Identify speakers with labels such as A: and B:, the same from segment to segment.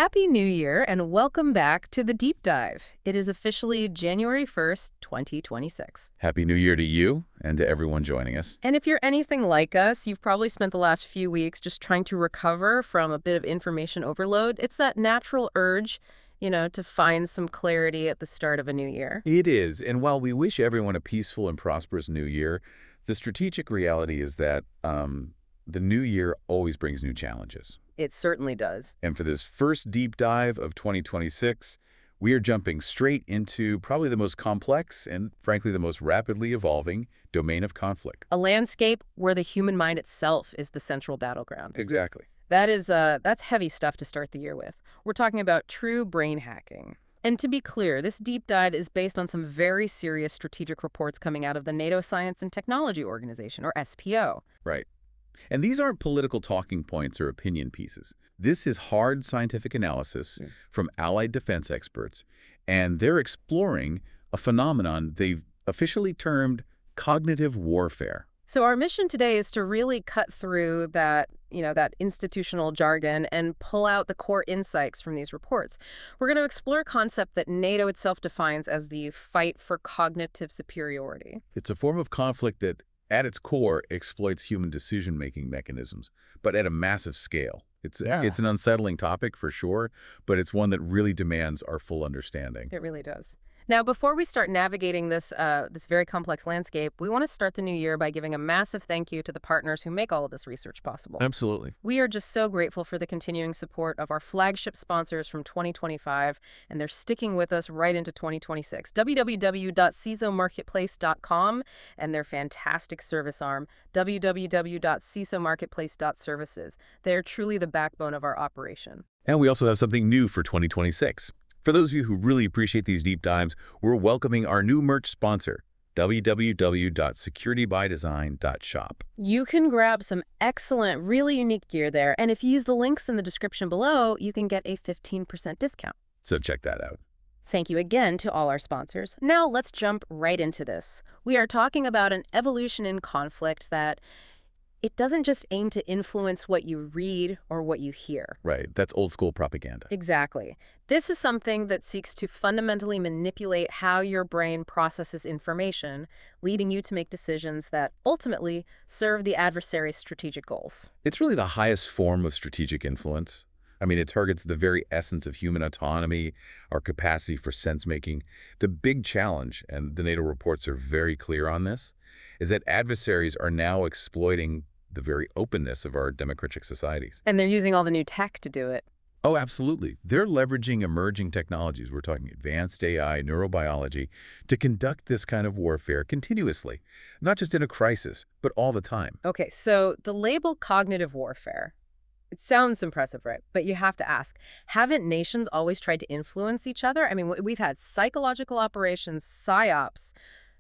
A: Happy New Year and welcome back to the Deep Dive. It is officially January 1st, 2026.
B: Happy New Year to you and to everyone joining us.
A: And if you're anything like us, you've probably spent the last few weeks just trying to recover from a bit of information overload. It's that natural urge, to find some clarity at the start of a new year.
B: It is, and while we wish everyone a peaceful and prosperous new year, the strategic reality is that the new year always brings new challenges.
A: It certainly does.
B: And for this first deep dive of 2026, we are jumping straight into probably the most complex and, frankly, the most rapidly evolving domain of conflict.
A: A landscape where the human mind itself is the central battleground.
B: Exactly.
A: That's heavy stuff to start the year with. We're talking about true brain hacking. And to be clear, this deep dive is based on some very serious strategic reports coming out of the NATO Science and Technology Organization, or SPO.
B: Right. And these aren't political talking points or opinion pieces. This is hard scientific analysis from allied defense experts, and they're exploring a phenomenon they've officially termed cognitive warfare.
A: So our mission today is to really cut through that institutional jargon and pull out the core insights from these reports. We're going to explore a concept that NATO itself defines as the fight for cognitive superiority.
B: It's a form of conflict that, at its core, exploits human decision-making mechanisms, but at a massive scale. It's an unsettling topic for sure, but it's one that really demands our full understanding.
A: It really does. Now, before we start navigating this very complex landscape, we want to start the new year by giving a massive thank you to the partners who make all of this research possible.
B: Absolutely.
A: We are just so grateful for the continuing support of our flagship sponsors from 2025, and they're sticking with us right into 2026. www.cisomarketplace.com and their fantastic service arm, www.cisomarketplace.services. They're truly the backbone of our operation.
B: And we also have something new for 2026. For those of you who really appreciate these deep dives, we're welcoming our new merch sponsor, www.securitybydesign.shop.
A: You can grab some excellent, really unique gear there, and if you use the links in the description below, you can get a 15% discount.
B: So check that out.
A: Thank you again to all our sponsors. Now let's jump right into this. We are talking about an evolution in conflict that it doesn't just aim to influence what you read or what you hear.
B: Right. That's old school propaganda.
A: Exactly. This is something that seeks to fundamentally manipulate how your brain processes information, leading you to make decisions that ultimately serve the adversary's strategic goals.
B: It's really the highest form of strategic influence. I mean, it targets the very essence of human autonomy, our capacity for sense-making. The big challenge, and the NATO reports are very clear on this, is that adversaries are now exploiting the very openness of our democratic societies.
A: And they're using all the new tech to do it.
B: Oh, absolutely. They're leveraging emerging technologies. We're talking advanced AI, neurobiology, to conduct this kind of warfare continuously, not just in a crisis, but all the time.
A: Okay, so the label cognitive warfare, it sounds impressive, right? But you have to ask, haven't nations always tried to influence each other? I mean, we've had psychological operations, psyops,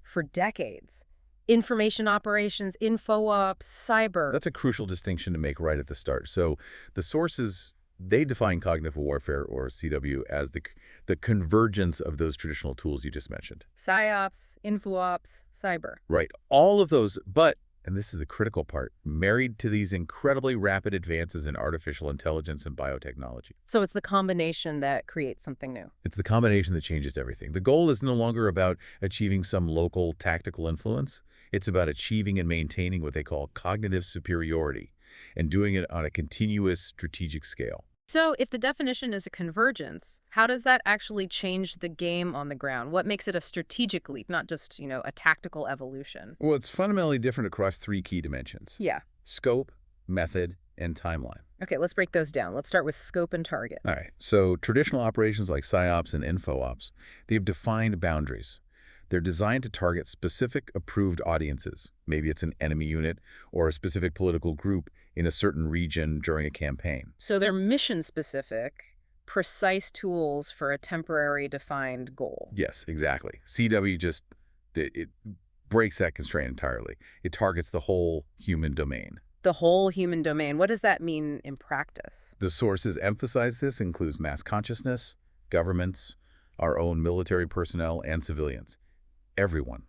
A: for decades. Information operations, info ops, cyber.
B: That's a crucial distinction to make right at the start. So the sources, they define cognitive warfare, or CW, as the convergence of those traditional tools you just mentioned.
A: Psyops, info ops, cyber.
B: Right. All of those, but, and this is the critical part, married to these incredibly rapid advances in artificial intelligence and biotechnology.
A: So it's the combination that creates something new.
B: It's the combination that changes everything. The goal is no longer about achieving some local tactical influence. It's about achieving and maintaining what they call cognitive superiority and doing it on a continuous strategic scale.
A: So if the definition is a convergence, how does that actually change the game on the ground? What makes it a strategic leap, not just, a tactical evolution?
B: Well, it's fundamentally different across three key dimensions.
A: Yeah.
B: Scope, method, and timeline.
A: Okay, let's break those down. Let's start with scope and target.
B: All right. So traditional operations like PSYOPs and info-ops, they've defined boundaries. They're designed to target specific approved audiences. Maybe it's an enemy unit or a specific political group in a certain region during a campaign.
A: So they're mission-specific, precise tools for a temporary defined goal.
B: Yes, exactly. CW it breaks that constraint entirely. It targets the whole human domain.
A: The whole human domain. What does that mean in practice?
B: The sources emphasize this includes mass consciousness, governments, our own military personnel, and civilians. Everyone.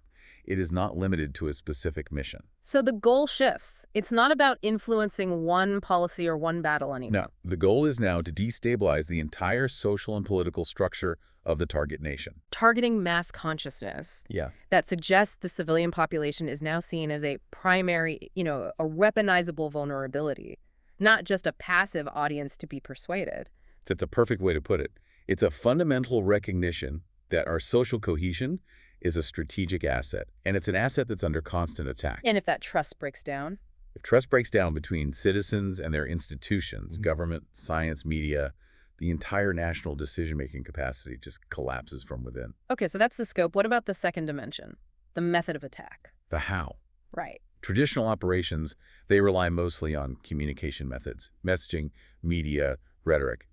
B: It is not limited to a specific mission.
A: So the goal shifts. It's not about influencing one policy or one battle anymore.
B: Now, the goal is now to destabilize the entire social and political structure of the target nation.
A: Targeting mass consciousness
B: Yeah.
A: that suggests the civilian population is now seen as a primary, a weaponizable vulnerability, not just a passive audience to be persuaded.
B: So it's a perfect way to put it. It's a fundamental recognition that our social cohesion is a strategic asset, and it's an asset that's under constant attack.
A: And if that trust breaks down,
B: If trust breaks down between citizens and their institutions, government, science, media, the entire national decision-making capacity just collapses from within.
A: okay, so that's the scope. What about the second dimension, the method of attack?
B: The how.
A: Right.
B: Traditional operations, they rely mostly on communication methods, messaging, media, rhetoric.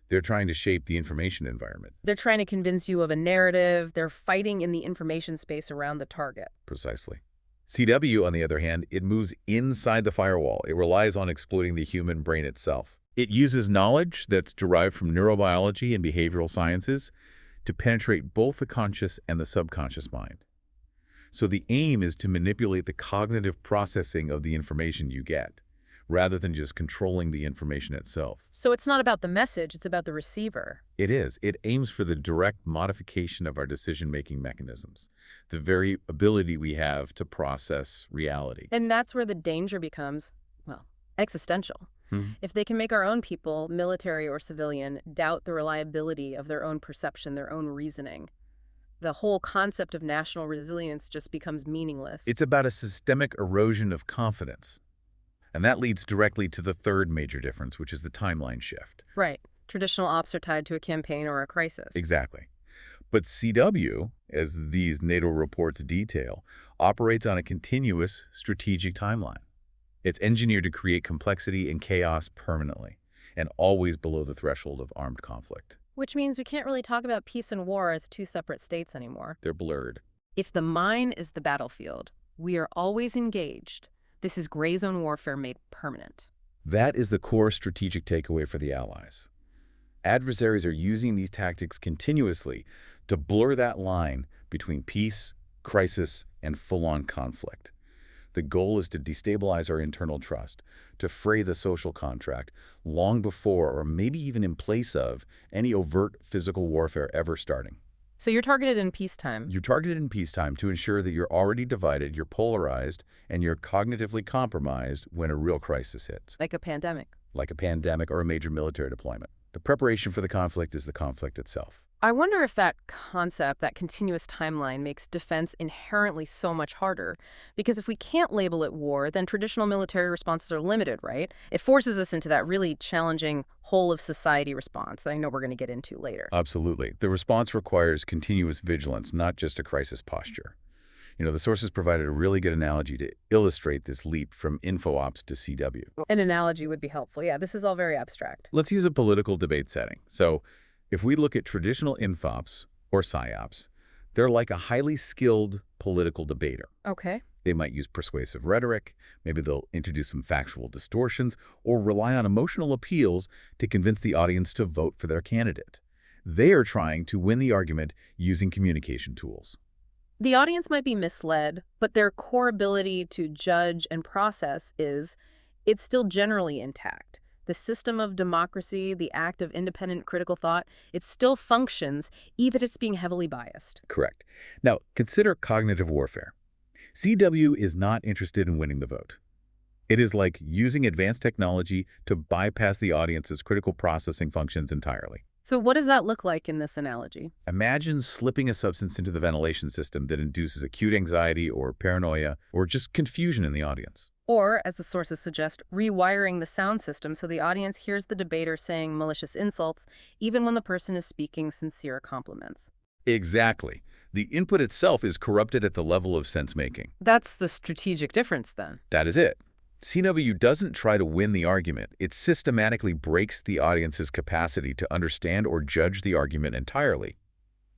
B: They're trying to shape the information environment.
A: They're trying to convince you of a narrative. They're fighting in the information space around the target.
B: Precisely. CW, on the other hand, it moves inside the firewall. It relies on exploiting the human brain itself. It uses knowledge that's derived from neurobiology and behavioral sciences to penetrate both the conscious and the subconscious mind. So the aim is to manipulate the cognitive processing of the information you get, rather than just controlling the information itself.
A: So it's not about the message, it's about the receiver.
B: It is. It aims for the direct modification of our decision-making mechanisms, the very ability we have to process reality.
A: And that's where the danger becomes, well, existential. If they can make our own people, military or civilian, doubt the reliability of their own perception, their own reasoning, the whole concept of national resilience just becomes meaningless.
B: It's about a systemic erosion of confidence. And that leads directly to the third major difference, which is the timeline shift.
A: Right. Traditional ops are tied to a campaign or a crisis.
B: Exactly. But CW, as these NATO reports detail, operates on a continuous strategic timeline. It's engineered to create complexity and chaos permanently, and always below the threshold of armed conflict.
A: Which means we can't really talk about peace and war as two separate states anymore.
B: They're blurred.
A: If the mine is the battlefield, we are always engaged. This is gray zone warfare made permanent.
B: That is the core strategic takeaway for the Allies. Adversaries are using these tactics continuously to blur that line between peace, crisis, and full-on conflict. The goal is to destabilize our internal trust, to fray the social contract long before or maybe even in place of any overt physical warfare ever starting.
A: So you're targeted in peacetime.
B: You're targeted in peacetime to ensure that you're already divided, you're polarized, and you're cognitively compromised when a real crisis hits.
A: Like a pandemic.
B: Like a pandemic or a major military deployment. The preparation for the conflict is the conflict itself.
A: I wonder if that concept, that continuous timeline, makes defense inherently so much harder. Because if we can't label it war, then traditional military responses are limited, right? It forces us into that really challenging whole-of-society response that I know we're going to get into later.
B: Absolutely. The response requires continuous vigilance, not just a crisis posture. The sources provided a really good analogy to illustrate this leap from InfoOps to CW.
A: An analogy would be helpful. Yeah, this is all very abstract.
B: Let's use a political debate setting. So, if we look at traditional InfoOps or PsyOps, they're like a highly skilled political debater.
A: Okay.
B: They might use persuasive rhetoric, maybe they'll introduce some factual distortions, or rely on emotional appeals to convince the audience to vote for their candidate. They are trying to win the argument using communication tools.
A: The audience might be misled, but their core ability to judge and process it's still generally intact. The system of democracy, the act of independent critical thought, it still functions, even if it's being heavily biased.
B: Correct. Now, consider cognitive warfare. CW is not interested in winning the vote. It is like using advanced technology to bypass the audience's critical processing functions entirely.
A: So what does that look like in this analogy?
B: Imagine slipping a substance into the ventilation system that induces acute anxiety or paranoia or just confusion in the audience.
A: Or, as the sources suggest, rewiring the sound system so the audience hears the debater saying malicious insults, even when the person is speaking sincere compliments.
B: Exactly. The input itself is corrupted at the level of sense-making.
A: That's the strategic difference, then.
B: That is it. CW doesn't try to win the argument. It systematically breaks the audience's capacity to understand or judge the argument entirely.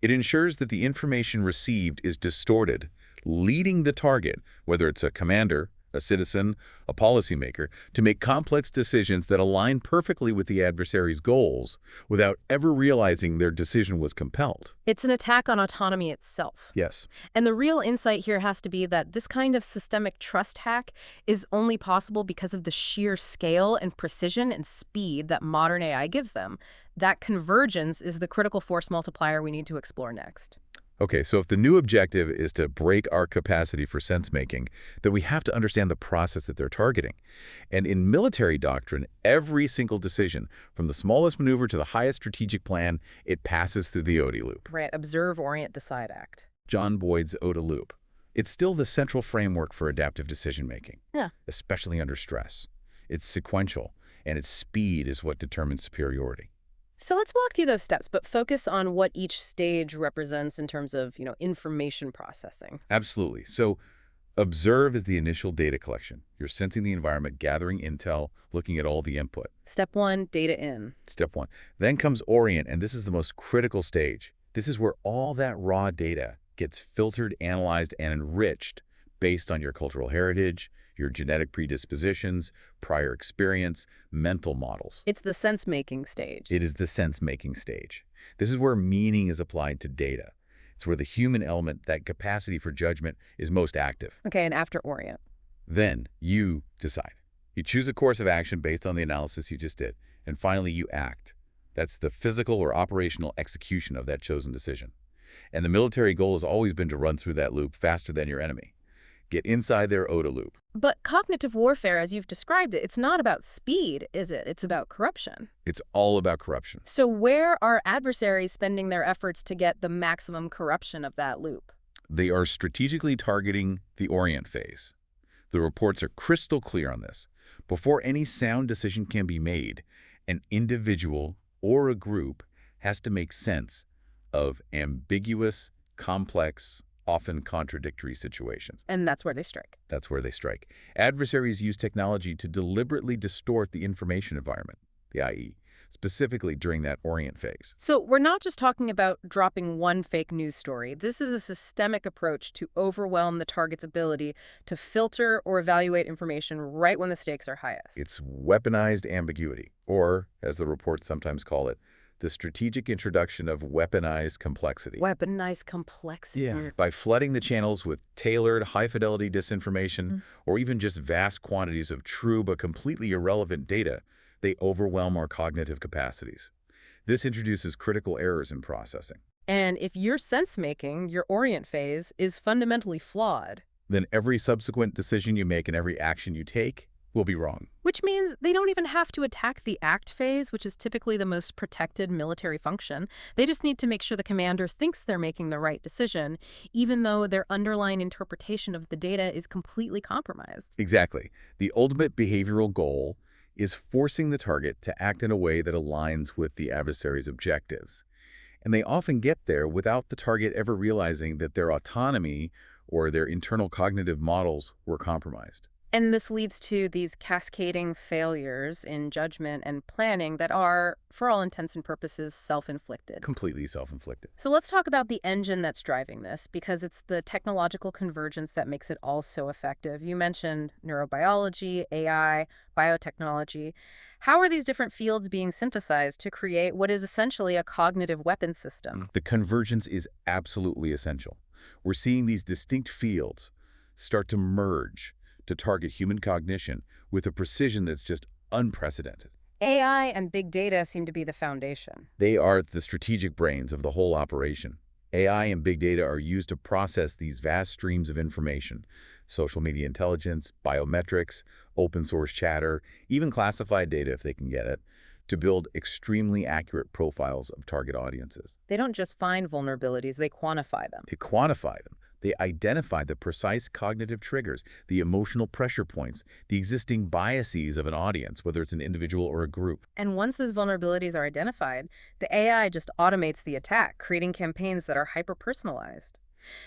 B: It ensures that the information received is distorted, leading the target, whether it's a commander, a citizen, a policymaker, to make complex decisions that align perfectly with the adversary's goals without ever realizing their decision was compelled.
A: It's an attack on autonomy itself.
B: Yes.
A: And the real insight here has to be that this kind of systemic trust hack is only possible because of the sheer scale and precision and speed that modern AI gives them. That convergence is the critical force multiplier we need to explore next.
B: Okay, so if the new objective is to break our capacity for sense-making, then we have to understand the process that they're targeting. And in military doctrine, every single decision, from the smallest maneuver to the highest strategic plan, it passes through the OODA loop.
A: Right, observe, orient, decide, act.
B: John Boyd's OODA loop. It's still the central framework for adaptive decision-making,
A: Yeah.
B: especially under stress. It's sequential, and its speed is what determines superiority.
A: So let's walk through those steps, but focus on what each stage represents in terms of, information processing.
B: Absolutely. So observe is the initial data collection. You're sensing the environment, gathering intel, looking at all the input.
A: Step 1, data in.
B: Step 1. Then comes orient, and this is the most critical stage. This is where all that raw data gets filtered, analyzed, and enriched based on your cultural heritage, your genetic predispositions, prior experience, mental models.
A: It's the sense-making stage.
B: It is the sense-making stage. This is where meaning is applied to data. It's where the human element, that capacity for judgment, is most active.
A: Okay, and after orient.
B: Then you decide. You choose a course of action based on the analysis you just did. And finally, you act. That's the physical or operational execution of that chosen decision. And the military goal has always been to run through that loop faster than your enemy. Get inside their OODA loop.
A: But cognitive warfare, as you've described it, it's not about speed, is it? It's about corruption.
B: It's all about corruption.
A: So where are adversaries spending their efforts to get the maximum corruption of that loop?
B: They are strategically targeting the orient phase. The reports are crystal clear on this. Before any sound decision can be made, an individual or a group has to make sense of ambiguous, complex, often contradictory situations.
A: And that's where they strike.
B: That's where they strike. Adversaries use technology to deliberately distort the information environment, the IE, specifically during that orient phase.
A: So we're not just talking about dropping one fake news story. This is a systemic approach to overwhelm the target's ability to filter or evaluate information right when the stakes are highest.
B: It's weaponized ambiguity, or, as the reports sometimes call it, the strategic introduction of weaponized complexity.
A: Weaponized complexity.
B: Yeah, by flooding the channels with tailored, high-fidelity disinformation, or even just vast quantities of true but completely irrelevant data, they overwhelm our cognitive capacities. This introduces critical errors in processing.
A: And if your sense-making, your orient phase, is fundamentally flawed,
B: Then every subsequent decision you make and every action you take will be wrong.
A: which means they don't even have to attack the act phase, which is typically the most protected military function. They just need to make sure the commander thinks they're making the right decision, even though their underlying interpretation of the data is completely compromised.
B: Exactly. The ultimate behavioral goal is forcing the target to act in a way that aligns with the adversary's objectives. And they often get there without the target ever realizing that their autonomy or their internal cognitive models were compromised.
A: And this leads to these cascading failures in judgment and planning that are, for all intents and purposes, self-inflicted.
B: Completely self-inflicted.
A: So let's talk about the engine that's driving this, because it's the technological convergence that makes it all so effective. You mentioned neurobiology, AI, biotechnology. How are these different fields being synthesized to create what is essentially a cognitive weapon system?
B: The convergence is absolutely essential. We're seeing these distinct fields start to merge to target human cognition with a precision that's just unprecedented.
A: AI and big data seem to be the foundation.
B: They are the strategic brains of the whole operation. AI and big data are used to process these vast streams of information, social media intelligence, biometrics, open source chatter, even classified data if they can get it, to build extremely accurate profiles of target audiences.
A: They don't just find vulnerabilities, they quantify them.
B: They quantify them. They identify the precise cognitive triggers, the emotional pressure points, the existing biases of an audience, whether it's an individual or a group.
A: And once those vulnerabilities are identified, the AI just automates the attack, creating campaigns that are hyper-personalized.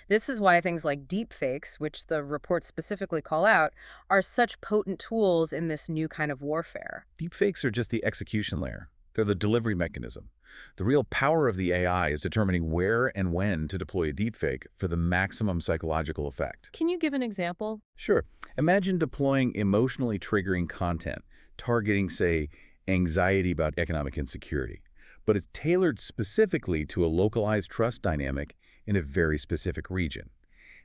A: This is why things like deepfakes, which the reports specifically call out, are such potent tools in this new kind of warfare.
B: Deepfakes are just the execution layer. They're the delivery mechanism. The real power of the AI is determining where and when to deploy a deepfake for the maximum psychological effect.
A: Can you give an example?
B: Sure. Imagine deploying emotionally triggering content, targeting, say, anxiety about economic insecurity, but it's tailored specifically to a localized trust dynamic in a very specific region.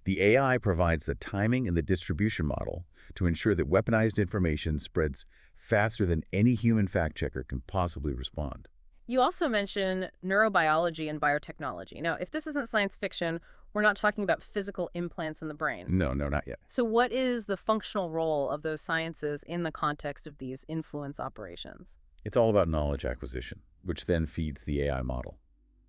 B: The AI provides the timing and the distribution model to ensure that weaponized information spreads faster than any human fact-checker can possibly respond.
A: You also mention neurobiology and biotechnology. Now, if this isn't science fiction, we're not talking about physical implants in the brain.
B: No, no, not yet.
A: So what is the functional role of those sciences in the context of these influence operations?
B: It's all about knowledge acquisition, which then feeds the AI model.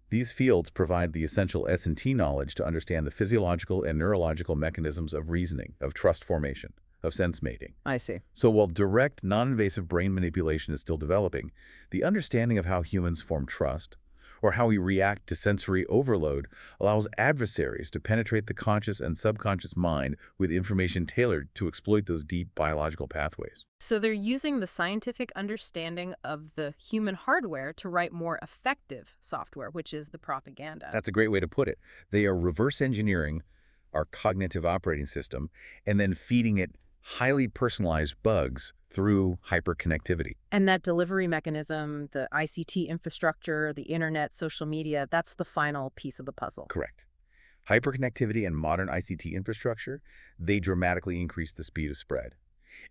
B: These fields provide the essential S&T knowledge to understand the physiological and neurological mechanisms of reasoning, of trust formation, of sense mating.
A: I see.
B: So while direct, non-invasive brain manipulation is still developing, the understanding of how humans form trust, or how we react to sensory overload, allows adversaries to penetrate the conscious and subconscious mind with information tailored to exploit those deep biological pathways.
A: So they're using the scientific understanding of the human hardware to write more effective software, which is the propaganda.
B: That's a great way to put it. They are reverse engineering our cognitive operating system and then feeding it highly personalized bugs through hyperconnectivity.
A: And that delivery mechanism, the ICT infrastructure, the internet, social media, that's the final piece of the puzzle.
B: Correct. Hyperconnectivity and modern ICT infrastructure, they dramatically increase the speed of spread.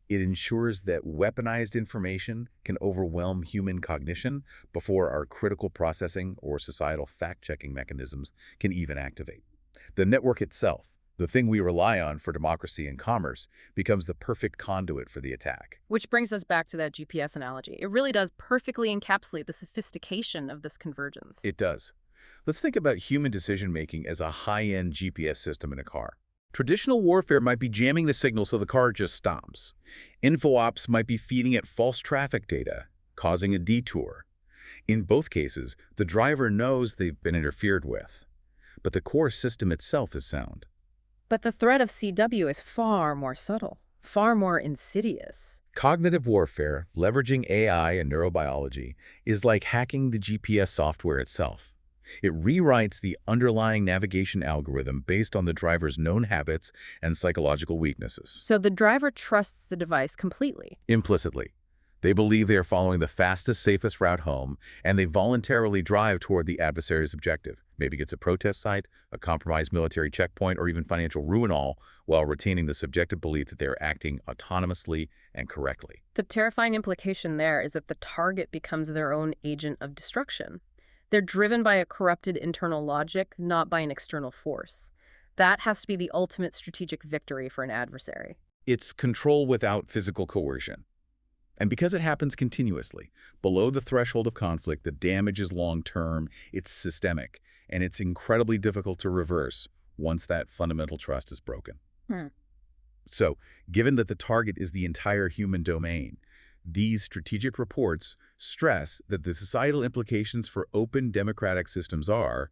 B: It ensures that weaponized information can overwhelm human cognition before our critical processing or societal fact-checking mechanisms can even activate. The network itself, the thing we rely on for democracy and commerce, becomes the perfect conduit for the attack.
A: Which brings us back to that GPS analogy. It really does perfectly encapsulate the sophistication of this convergence.
B: It does. Let's think about human decision-making as a high-end GPS system in a car. Traditional warfare might be jamming the signal so the car just stops. Info-ops might be feeding it false traffic data, causing a detour. In both cases, the driver knows they've been interfered with, but the core system itself is sound.
A: But the threat of CW is far more subtle, far more insidious.
B: Cognitive warfare, leveraging AI and neurobiology, is like hacking the GPS software itself. It rewrites the underlying navigation algorithm based on the driver's known habits and psychological weaknesses.
A: So the driver trusts the device completely.
B: Implicitly. They believe they are following the fastest, safest route home, and they voluntarily drive toward the adversary's objective. Maybe it's a protest site, a compromised military checkpoint, or even financial ruin, all while retaining the subjective belief that they are acting autonomously and correctly.
A: The terrifying implication there is that the target becomes their own agent of destruction. They're driven by a corrupted internal logic, not by an external force. That has to be the ultimate strategic victory for an adversary.
B: It's control without physical coercion. And because it happens continuously, below the threshold of conflict, the damage is long-term, it's systemic, and it's incredibly difficult to reverse once that fundamental trust is broken. So, given that the target is the entire human domain, these strategic reports stress that the societal implications for open democratic systems are,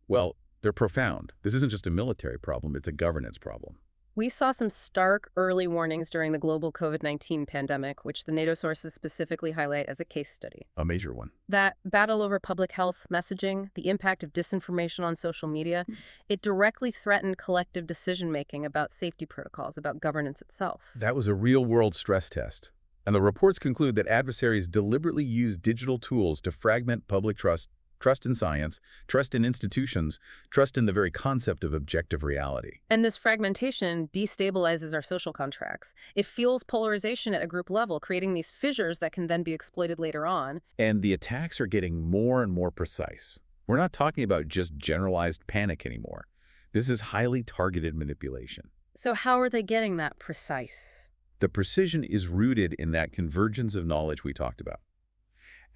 B: well, they're profound. This isn't just a military problem, it's a governance problem.
A: We saw some stark early warnings during the global COVID-19 pandemic, which the NATO sources specifically highlight as a case study.
B: A major one.
A: That battle over public health messaging, the impact of disinformation on social media, it directly threatened collective decision-making about safety protocols, about governance itself.
B: That was a real-world stress test. And the reports conclude that adversaries deliberately use digital tools to fragment public trust, trust in science, trust in institutions, trust in the very concept of objective reality.
A: And this fragmentation destabilizes our social contracts. It fuels polarization at a group level, creating these fissures that can then be exploited later on.
B: And the attacks are getting more and more precise. We're not talking about just generalized panic anymore. This is highly targeted manipulation.
A: So how are they getting that precise?
B: The precision is rooted in that convergence of knowledge we talked about.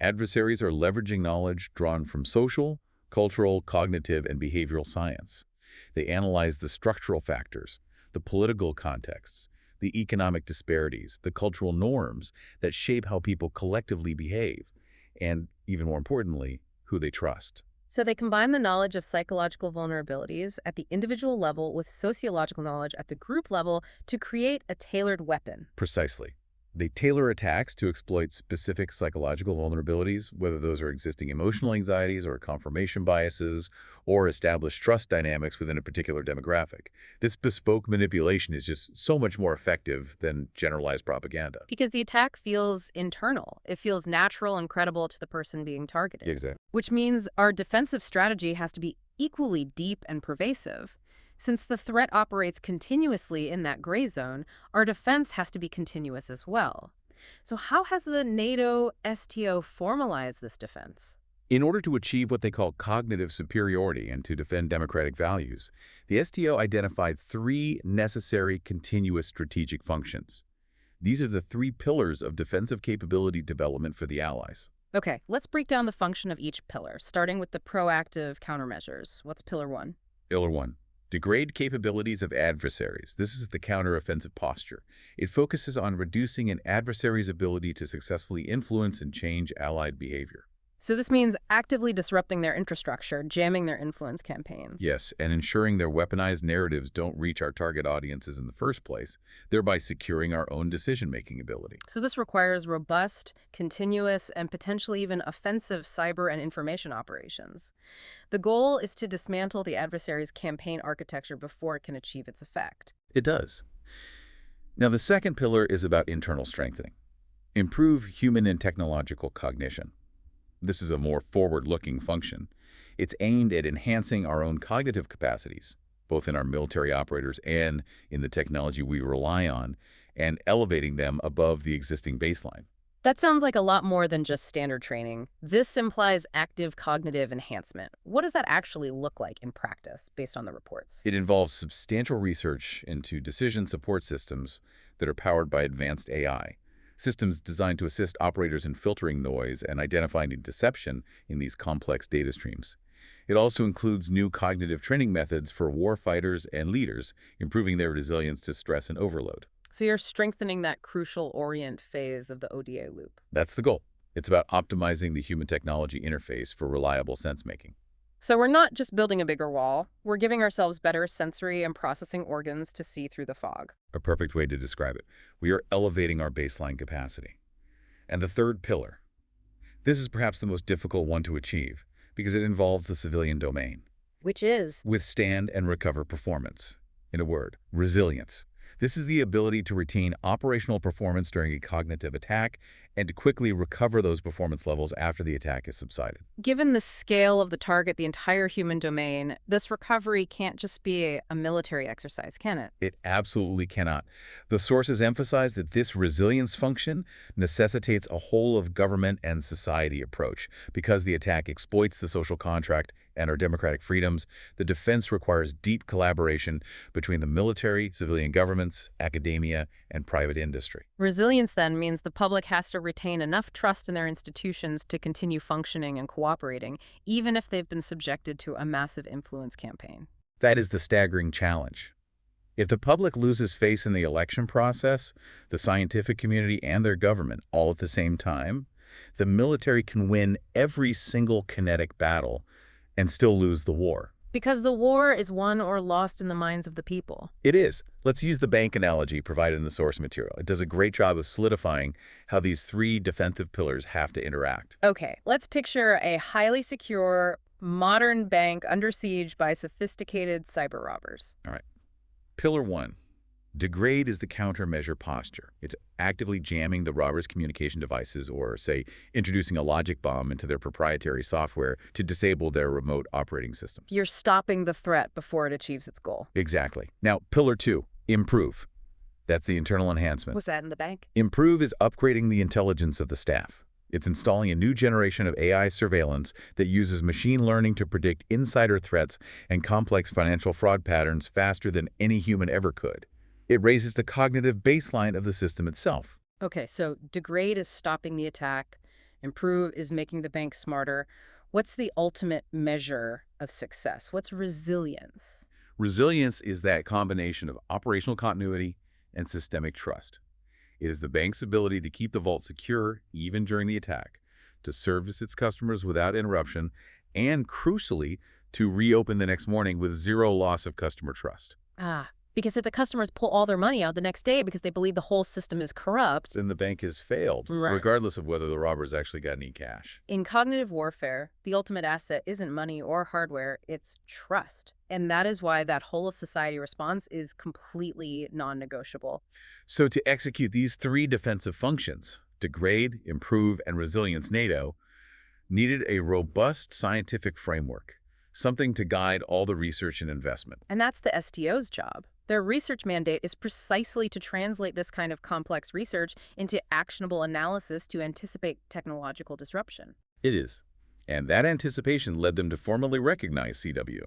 B: Adversaries are leveraging knowledge drawn from social, cultural, cognitive, and behavioral science. They analyze the structural factors, the political contexts, the economic disparities, the cultural norms that shape how people collectively behave, and, even more importantly, who they trust.
A: So they combine the knowledge of psychological vulnerabilities at the individual level with sociological knowledge at the group level to create a tailored weapon.
B: Precisely. They tailor attacks to exploit specific psychological vulnerabilities, whether those are existing emotional anxieties or confirmation biases or established trust dynamics within a particular demographic. This bespoke manipulation is just so much more effective than generalized propaganda.
A: Because the attack feels internal. It feels natural and credible to the person being targeted.
B: Exactly.
A: Which means our defensive strategy has to be equally deep and pervasive. Since the threat operates continuously in that gray zone, our defense has to be continuous as well. So how has the NATO STO formalized this defense?
B: In order to achieve what they call cognitive superiority and to defend democratic values, the STO identified three necessary continuous strategic functions. These are the three pillars of defensive capability development for the Allies.
A: Okay, let's break down the function of each pillar, starting with the proactive countermeasures. What's pillar one?
B: Pillar 1. Degrade capabilities of adversaries. This is the counteroffensive posture. It focuses on reducing an adversary's ability to successfully influence and change Allied behavior.
A: So this means actively disrupting their infrastructure, jamming their influence campaigns.
B: Yes, and ensuring their weaponized narratives don't reach our target audiences in the first place, thereby securing our own decision-making ability.
A: So this requires robust, continuous, and potentially even offensive cyber and information operations. The goal is to dismantle the adversary's campaign architecture before it can achieve its effect.
B: It does. Now, the second pillar is about internal strengthening. Improve human and technological cognition. This is a more forward-looking function. It's aimed at enhancing our own cognitive capacities, both in our military operators and in the technology we rely on, and elevating them above the existing baseline.
A: That sounds like a lot more than just standard training. This implies active cognitive enhancement. What does that actually look like in practice, based on the reports?
B: It involves substantial research into decision support systems that are powered by advanced AI. Systems designed to assist operators in filtering noise and identifying deception in these complex data streams. It also includes new cognitive training methods for warfighters and leaders, improving their resilience to stress and overload.
A: So you're strengthening that crucial orient phase of the OODA loop.
B: That's the goal. It's about optimizing the human-technology interface for reliable sense-making.
A: So we're not just building a bigger wall, we're giving ourselves better sensory and processing organs to see through the fog.
B: A perfect way to describe it. We are elevating our baseline capacity. And the third pillar. This is perhaps the most difficult one to achieve because it involves the civilian domain.
A: Which is?
B: Withstand and recover performance. In a word, resilience. This is the ability to retain operational performance during a cognitive attack and to quickly recover those performance levels after the attack has subsided.
A: Given the scale of the target, the entire human domain, this recovery can't just be a military exercise, can it?
B: It absolutely cannot. The sources emphasize that this resilience function necessitates a whole-of-government and society approach. Because the attack exploits the social contract and our democratic freedoms, the defense requires deep collaboration between the military, civilian governments, academia, and private industry.
A: Resilience, then, means the public has to retain enough trust in their institutions to continue functioning and cooperating, even if they've been subjected to a massive influence campaign.
B: That is the staggering challenge. If the public loses faith in the election process, the scientific community, and their government all at the same time, the military can win every single kinetic battle and still lose the war.
A: Because the war is won or lost in the minds of the people.
B: It is. Let's use the bank analogy provided in the source material. It does a great job of solidifying how these three defensive pillars have to interact.
A: Okay, let's picture a highly secure, modern bank under siege by sophisticated cyber robbers.
B: All right. Pillar 1. Degrade is the countermeasure posture. It's actively jamming the robber's communication devices or, say, introducing a logic bomb into their proprietary software to disable their remote operating systems.
A: You're stopping the threat before it achieves its goal.
B: Exactly. Now, Pillar 2, improve. That's the internal enhancement.
A: Was that in the bank?
B: Improve is upgrading the intelligence of the staff. It's installing a new generation of AI surveillance that uses machine learning to predict insider threats and complex financial fraud patterns faster than any human ever could. It raises the cognitive baseline of the system itself.
A: Okay, so degrade is stopping the attack. Improve is making the bank smarter. What's the ultimate measure of success? What's resilience?
B: Resilience is that combination of operational continuity and systemic trust. It is the bank's ability to keep the vault secure even during the attack, to service its customers without interruption, and crucially, to reopen the next morning with zero loss of customer trust.
A: Ah, Because if the customers pull all their money out the next day because they believe the whole system is corrupt.
B: Then the bank has failed,
A: Right.
B: regardless of whether the robbers actually got any cash.
A: In cognitive warfare, the ultimate asset isn't money or hardware, it's trust. And that is why that whole of society response is completely non-negotiable.
B: So to execute these three defensive functions, degrade, improve, and resilience, NATO needed a robust scientific framework, something to guide all the research and investment.
A: And that's the STO's job. Their research mandate is precisely to translate this kind of complex research into actionable analysis to anticipate technological disruption.
B: It is. And that anticipation led them to formally recognize CW.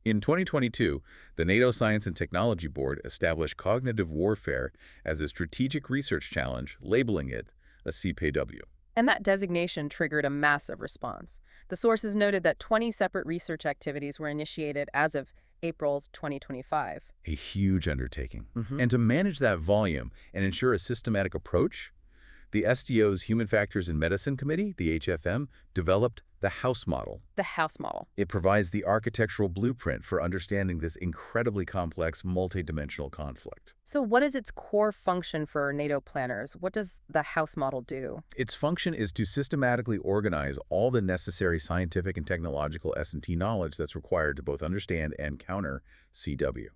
B: In 2022, the NATO Science and Technology Board established cognitive warfare as a strategic research challenge, labeling it a CPW.
A: And that designation triggered a massive response. The sources noted that 20 separate research activities were initiated as of April 2025.
B: A huge undertaking. And to manage that volume and ensure a systematic approach, the STO's Human Factors in Medicine Committee, the HFM, developed the House model.
A: The House model.
B: It provides the architectural blueprint for understanding this incredibly complex, multidimensional conflict.
A: So what is its core function for NATO planners? What does the House model do?
B: Its function is to systematically organize all the necessary scientific and technological S&T knowledge that's required to both understand and counter CW.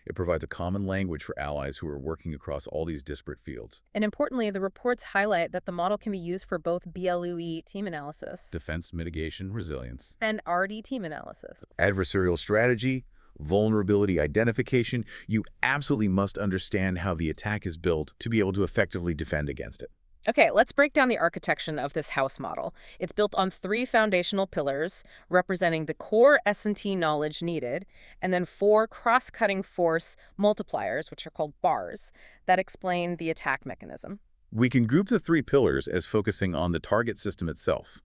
B: It provides a common language for allies who are working across all these disparate fields.
A: And importantly, the reports highlight that the model can be used for both BLUE team analysis
B: Defense, mitigation, resilience.
A: and RD team analysis.
B: Adversarial strategy, vulnerability identification. You absolutely must understand how the attack is built to be able to effectively defend against it.
A: Okay, let's break down the architecture of this House model. It's built on 3 foundational pillars representing the core S&T knowledge needed, and then 4 cross-cutting force multipliers, which are called bars, that explain the attack mechanism.
B: We can group the 3 pillars as focusing on the target system itself.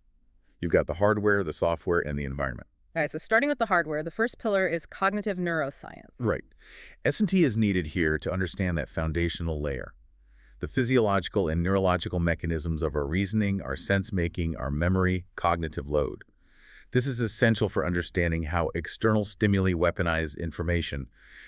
B: You've got the hardware, the software, and the environment.
A: All right, so starting with the hardware, the first pillar is cognitive neuroscience.
B: Right. S&T is needed here to understand that foundational layer. The physiological and neurological mechanisms of our reasoning, our sense-making, our memory, cognitive load. This is essential for understanding how external stimuli weaponized information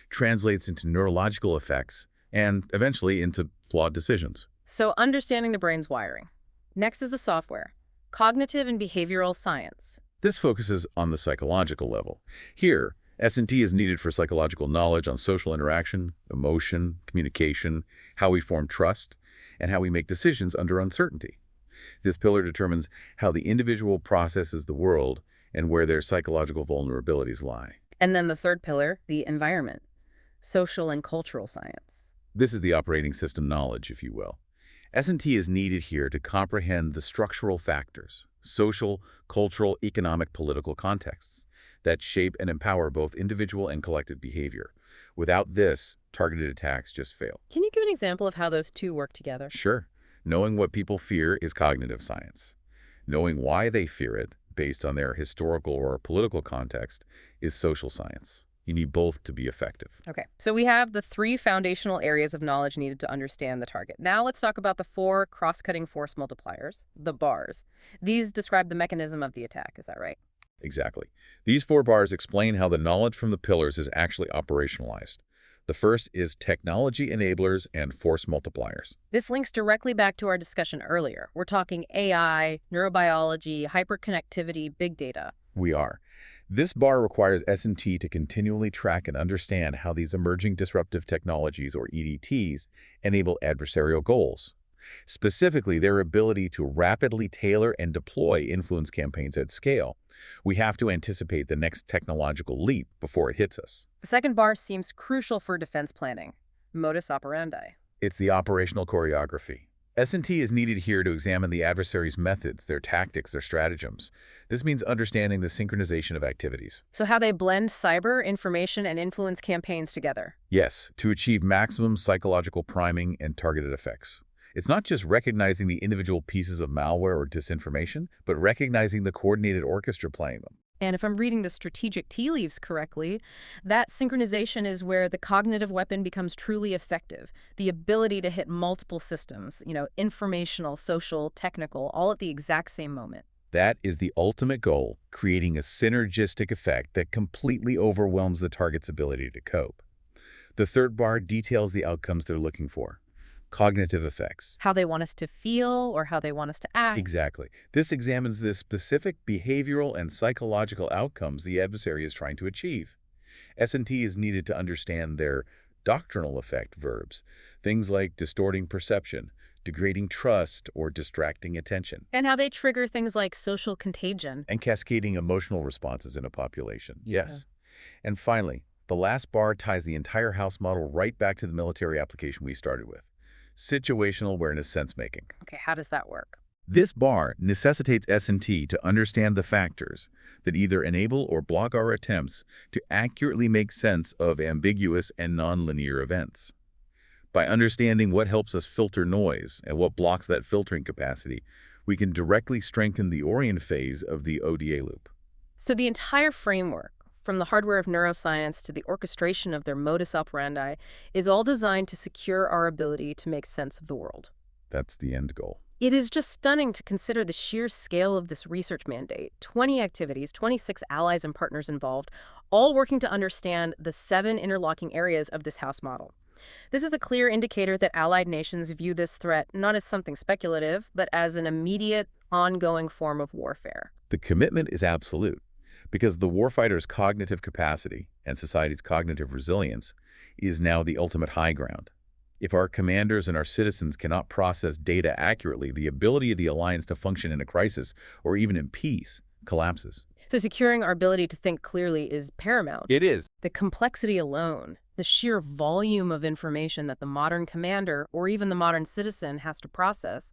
B: translates into neurological effects and eventually into flawed decisions.
A: So understanding the brain's wiring. Next is the software, cognitive and behavioral science.
B: This focuses on the psychological level. Here, S&T is needed for psychological knowledge on social interaction, emotion, communication, how we form trust, and how we make decisions under uncertainty. This pillar determines how the individual processes the world and where their psychological vulnerabilities lie.
A: And then the third pillar, the environment, social and cultural science.
B: This is the operating system knowledge, if you will. S&T is needed here to comprehend the structural factors, social, cultural, economic, political contexts that shape and empower both individual and collective behavior. Without this, targeted attacks just fail.
A: Can you give an example of how those two work together?
B: Sure. Knowing what people fear is cognitive science. Knowing why they fear it, based on their historical or political context, is social science. You need both to be effective.
A: Okay, so we have the 3 foundational areas of knowledge needed to understand the target. Now let's talk about the 4 cross-cutting force multipliers, the bars. These describe the mechanism of the attack, is that right?
B: Exactly. These 4 bars explain how the knowledge from the pillars is actually operationalized. The first is technology enablers and force multipliers.
A: This links directly back to our discussion earlier. We're talking AI, neurobiology, hyperconnectivity, big data.
B: We are. This bar requires S&T to continually track and understand how these emerging disruptive technologies, or EDTs, enable adversarial goals. Specifically, their ability to rapidly tailor and deploy influence campaigns at scale. We have to anticipate the next technological leap before it hits us.
A: The second bar seems crucial for defense planning, modus operandi.
B: It's the operational choreography. S&T is needed here to examine the adversary's methods, their tactics, their stratagems. This means understanding the synchronization of activities.
A: So how they blend cyber, information, and influence campaigns together.
B: Yes, to achieve maximum psychological priming and targeted effects. It's not just recognizing the individual pieces of malware or disinformation, but recognizing the coordinated orchestra playing them.
A: And if I'm reading the strategic tea leaves correctly, that synchronization is where the cognitive weapon becomes truly effective. The ability to hit multiple systems, informational, social, technical, all at the exact same moment.
B: That is the ultimate goal, creating a synergistic effect that completely overwhelms the target's ability to cope. The third bar details the outcomes they're looking for. Cognitive effects.
A: How they want us to feel or how they want us to act.
B: Exactly. This examines the specific behavioral and psychological outcomes the adversary is trying to achieve. S&T is needed to understand their doctrinal effect verbs, things like distorting perception, degrading trust, or distracting attention,
A: And how they trigger things like social contagion.
B: and cascading emotional responses in a population.
A: Yeah.
B: Yes. And finally, the last bar ties the entire house model right back to the military application we started with. Situational awareness sense-making.
A: Okay, how does that work?
B: This bar necessitates S&T to understand the factors that either enable or block our attempts to accurately make sense of ambiguous and nonlinear events. By understanding what helps us filter noise and what blocks that filtering capacity, we can directly strengthen the orient phase of the OODA loop.
A: So the entire framework, from the hardware of neuroscience to the orchestration of their modus operandi, is all designed to secure our ability to make sense of the world.
B: That's the end goal.
A: It is just stunning to consider the sheer scale of this research mandate. 20 activities, 26 allies and partners involved, all working to understand the 7 interlocking areas of this house model. This is a clear indicator that allied nations view this threat not as something speculative, but as an immediate, ongoing form of warfare.
B: The commitment is absolute, because the warfighter's cognitive capacity and society's cognitive resilience is now the ultimate high ground. If our commanders and our citizens cannot process data accurately, the ability of the alliance to function in a crisis or even in peace collapses.
A: So securing our ability to think clearly is paramount.
B: It is.
A: The complexity alone, the sheer volume of information that the modern commander or even the modern citizen has to process,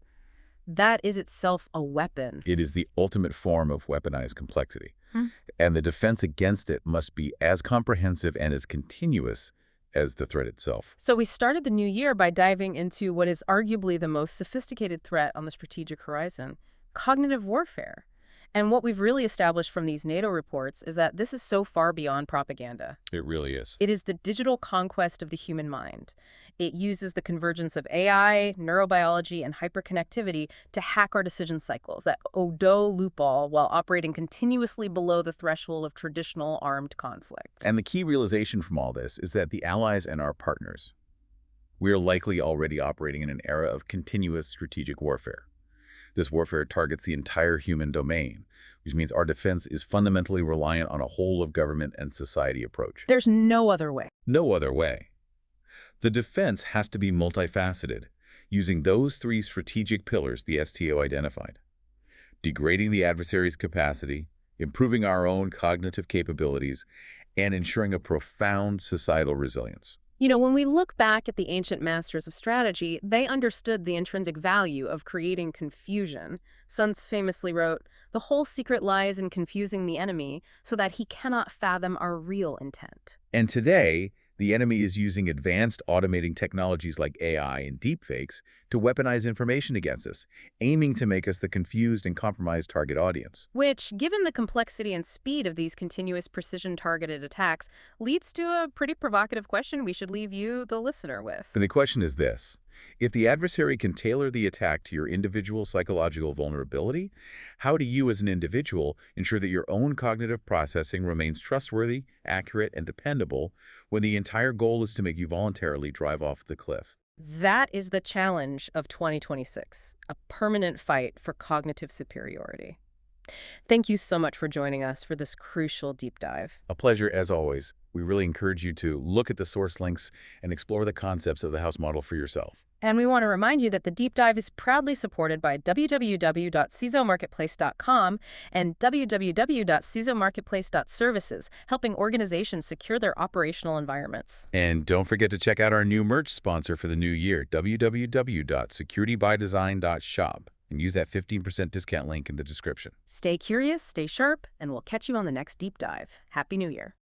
A: that is itself a weapon.
B: It is the ultimate form of weaponized complexity.
A: Hmm.
B: And the defense against it must be as comprehensive and as continuous as the threat itself.
A: So we started the new year by diving into what is arguably the most sophisticated threat on the strategic horizon, cognitive warfare. And what we've really established from these NATO reports is that this is so far beyond propaganda.
B: It really is.
A: It is the digital conquest of the human mind. It uses the convergence of AI, neurobiology, and hyperconnectivity to hack our decision cycles, that OODA loophole, while operating continuously below the threshold of traditional armed conflict.
B: And the key realization from all this is that the allies and our partners, we are likely already operating in an era of continuous strategic warfare. This warfare targets the entire human domain, which means our defense is fundamentally reliant on a whole-of-government and society approach.
A: There's no other way.
B: No other way. The defense has to be multifaceted, using those 3 strategic pillars the STO identified: degrading the adversary's capacity, improving our own cognitive capabilities, and ensuring a profound societal resilience.
A: You know, when we look back at the ancient masters of strategy, they understood the intrinsic value of creating confusion. Sun Tzu famously wrote, "The whole secret lies in confusing the enemy so that he cannot fathom our real intent."
B: And today, the enemy is using advanced automating technologies like AI and deepfakes to weaponize information against us, aiming to make us the confused and compromised target audience.
A: Which, given the complexity and speed of these continuous precision-targeted attacks, leads to a pretty provocative question we should leave you, the listener, with.
B: And the question is this: if the adversary can tailor the attack to your individual psychological vulnerability, how do you as an individual ensure that your own cognitive processing remains trustworthy, accurate, and dependable when the entire goal is to make you voluntarily drive off the cliff?
A: That is the challenge of 2026, a permanent fight for cognitive superiority. Thank you so much for joining us for this crucial deep dive.
B: A pleasure as always. We really encourage you to look at the source links and explore the concepts of the house model for yourself.
A: And we want to remind you that the deep dive is proudly supported by www.cisomarketplace.com and www.cisomarketplace.services, helping organizations secure their operational environments.
B: And don't forget to check out our new merch sponsor for the new year, www.securitybydesign.shop, and use that 15% discount link in the description.
A: Stay curious, stay sharp, and we'll catch you on the next deep dive. Happy New Year.